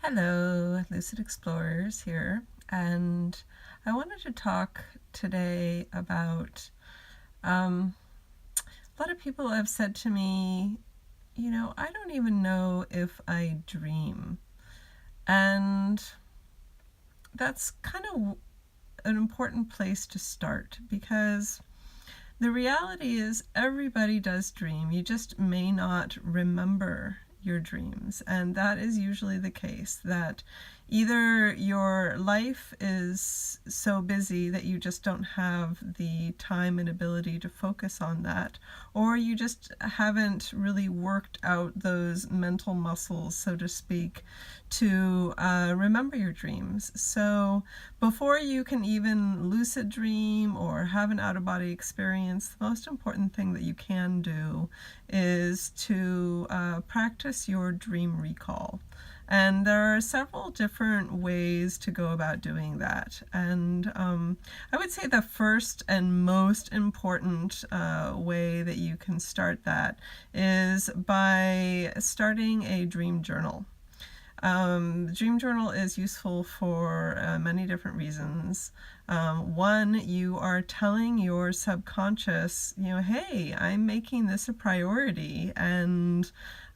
Hello, Lucid Explorers here, and I wanted to talk today about a lot of people have said to me, I don't even know if I dream. And that's kind of an important place to start because the reality is everybody does dream. You just may not remember your dreams. And that is usually the case, that either your life is so busy that you just don't have the time and ability to focus on that, or you just haven't really worked out those mental muscles, so to speak, to remember your dreams. So before you can even lucid dream or have an out-of-body experience, the most important thing that you can do is to practice your dream recall. And there are several different ways to go about doing that. And I would say the first and most important way that you can start that is by starting a dream journal. The dream journal is useful for many different reasons. One, you are telling your subconscious, hey, I'm making this a priority, and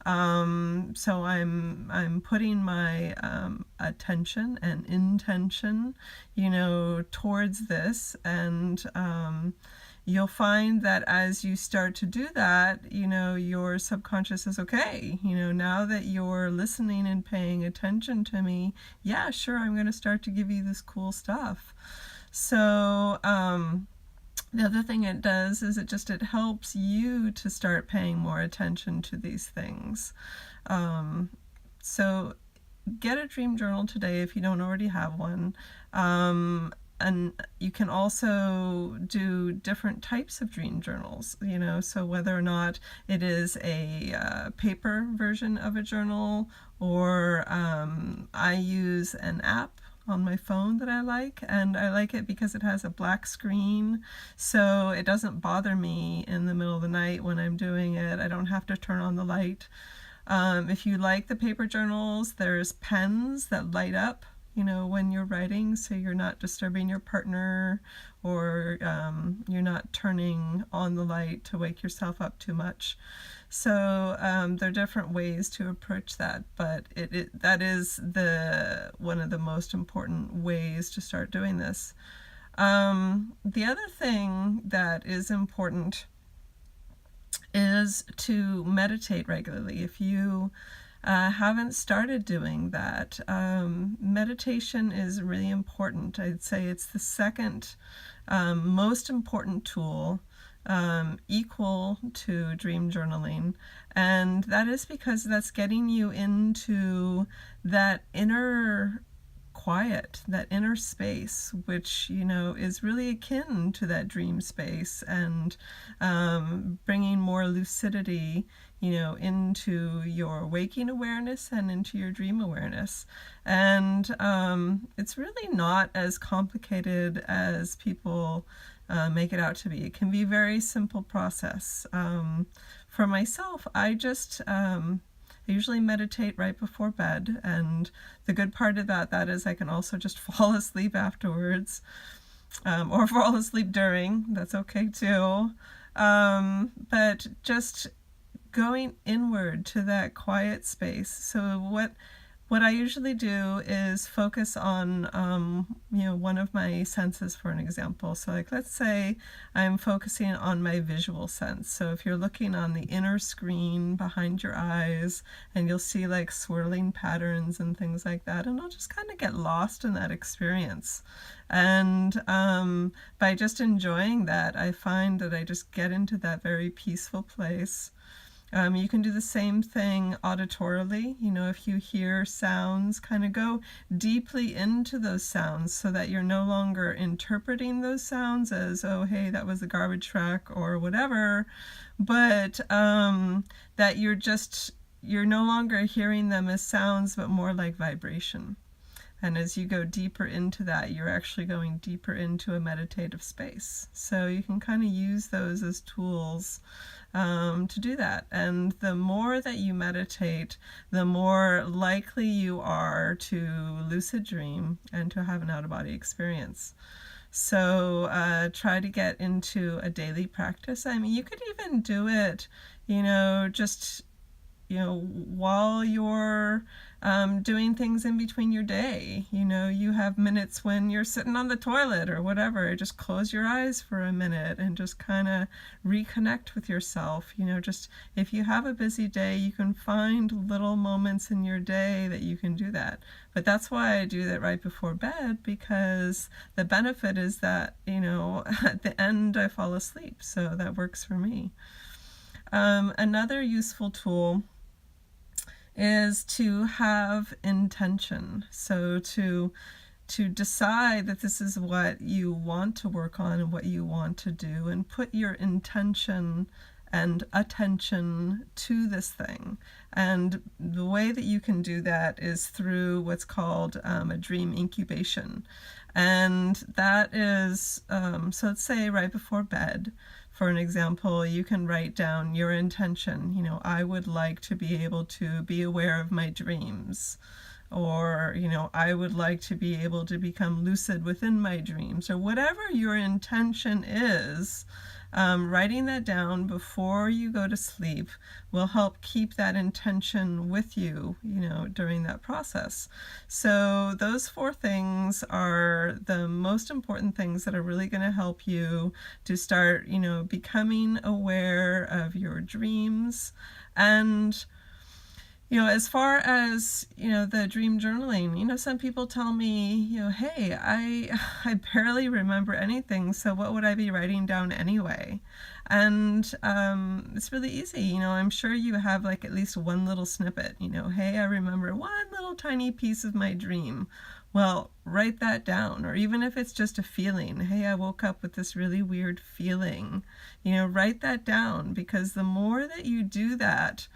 so I'm putting my attention and intention, towards this, and you'll find that as you start to do that, your subconscious is okay. Now that you're listening and paying attention to me, yeah, sure, I'm going to start to give you this cool stuff. So, the other thing it does is it helps you to start paying more attention to these things. So get a dream journal today if you don't already have one. And you can also do different types of dream journals, so whether or not it is a paper version of a journal, or I use an app on my phone that I like, and I like it because it has a black screen, so it doesn't bother me in the middle of the night when I'm doing it. I don't have to turn on the light. If you like the paper journals, there's pens that light up when you're writing, so you're not disturbing your partner, or you're not turning on the light to wake yourself up too much. So there are different ways to approach that, but that is one of the most important ways to start doing this. The other thing that is important is to meditate regularly. If you haven't started doing that, meditation is really important. I'd say it's the second most important tool, equal to dream journaling, and that is because that's getting you into that inner quiet, that inner space, which is really akin to that dream space, and bringing more lucidity into your waking awareness and into your dream awareness. And it's really not as complicated as people make it out to be. It can be a very simple process. For myself, I usually meditate right before bed, and the good part about that is I can also just fall asleep afterwards, or fall asleep during. That's okay too. But just going inward to that quiet space. So what I usually do is focus on one of my senses, for an example. So like, let's say I'm focusing on my visual sense. So if you're looking on the inner screen behind your eyes, and you'll see like swirling patterns and things like that, and I'll just kind of get lost in that experience. And by just enjoying that, I find that I just get into that very peaceful place. You can do the same thing auditorily. If you hear sounds, kind of go deeply into those sounds so that you're no longer interpreting those sounds as, oh, hey, that was a garbage truck or whatever, but that you're no longer hearing them as sounds, but more like vibration. And as you go deeper into that, you're actually going deeper into a meditative space. So you can kind of use those as tools to do that. And the more that you meditate, the more likely you are to lucid dream and to have an out-of-body experience. So try to get into a daily practice. I mean, you could even do it, just while you're doing things in between your day. You have minutes when you're sitting on the toilet or whatever. Just close your eyes for a minute and just kind of reconnect with yourself. Just if you have a busy day, you can find little moments in your day that you can do that. But that's why I do that right before bed, because the benefit is that, at the end I fall asleep. So that works for me. Another useful tool is to have intention. So to decide that this is what you want to work on and what you want to do, and put your intention and attention to this thing. And the way that you can do that is through what's called a dream incubation. And that is, so let's say right before bed, for an example, you can write down your intention. I would like to be able to be aware of my dreams. Or, I would like to be able to become lucid within my dreams. Or whatever your intention is, writing that down before you go to sleep will help keep that intention with you, during that process. So those 4 things are the most important things that are really going to help you to start, becoming aware of your dreams. And as far as, the dream journaling, some people tell me, hey, I barely remember anything, so what would I be writing down anyway? And it's really easy. I'm sure you have like at least one little snippet, hey, I remember one little tiny piece of my dream. Well, write that down. Or even if it's just a feeling, hey, I woke up with this really weird feeling, write that down, because the more that you do that,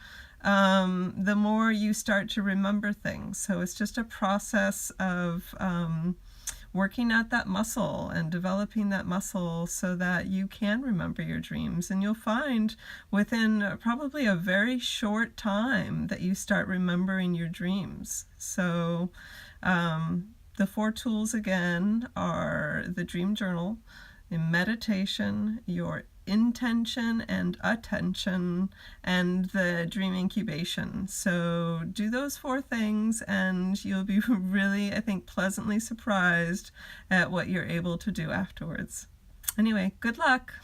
the more you start to remember things. So it's just a process of working out that muscle and developing that muscle so that you can remember your dreams. And you'll find within probably a very short time that you start remembering your dreams. So the 4 tools again are the dream journal, the meditation, your intention and attention, and the dream incubation. So do those 4 things and you'll be really, I think, pleasantly surprised at what you're able to do afterwards. Anyway, good luck.